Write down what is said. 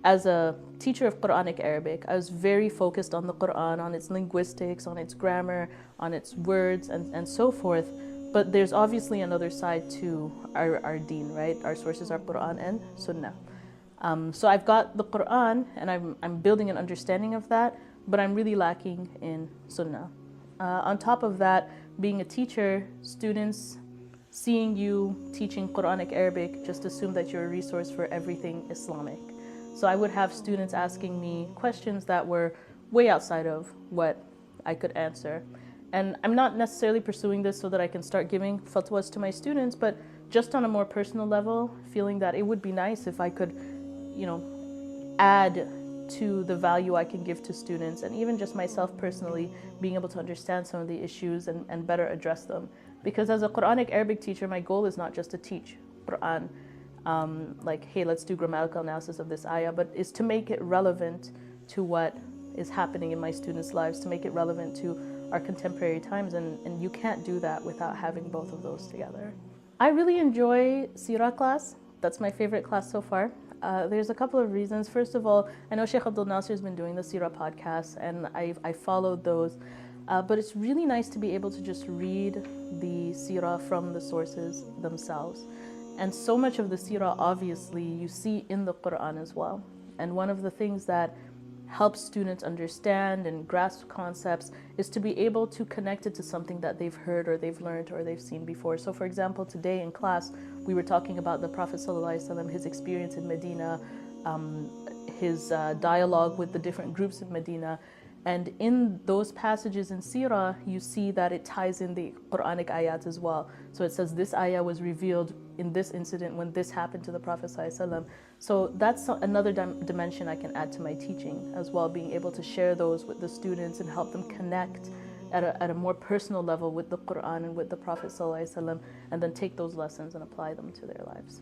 as a teacher of Quranic Arabic, I was very focused on the Quran, on its linguistics, on its grammar, on its words, and so forth. But there's obviously another side to our deen, right? Our sources are Quran and Sunnah. So I've got the Quran and I'm building an understanding of that, but I'm really lacking in Sunnah. On top of that, being a teacher, students seeing you teaching Quranic Arabic just assume that you're a resource for everything Islamic. So I would have students asking me questions that were way outside of what I could answer. And I'm not necessarily pursuing this so that I can start giving fatwas to my students, but just on a more personal level, feeling that it would be nice if I could, add to the value I can give to students, and even just myself personally, being able to understand some of the issues and better address them. Because as a Quranic Arabic teacher, my goal is not just to teach Quran, like, hey, let's do grammatical analysis of this ayah, but is to make it relevant to what is happening in my students' lives, to make it relevant to our contemporary times, and you can't do that without having both of those together. I really enjoy Sirah class. That's my favorite class so far. There's a couple of reasons. First of all, I know Sheikh Abdul Nasir has been doing the Sirah podcast, and I followed those. But it's really nice to be able to just read the Sirah from the sources themselves. And so much of the Sirah, obviously, you see in the Quran as well. And one of the things that helps students understand and grasp concepts is to be able to connect it to something that they've heard or they've learned or they've seen before. So for example, today in class, we were talking about the Prophet ﷺ, his experience in Medina, his dialogue with the different groups in Medina. And in those passages in Sirah, you see that it ties in the Quranic ayat as well. So it says this ayah was revealed in this incident when this happened to the Prophet ﷺ. So that's another dimension I can add to my teaching as well, being able to share those with the students and help them connect at a more personal level with the Quran and with the Prophet ﷺ, and then take those lessons and apply them to their lives.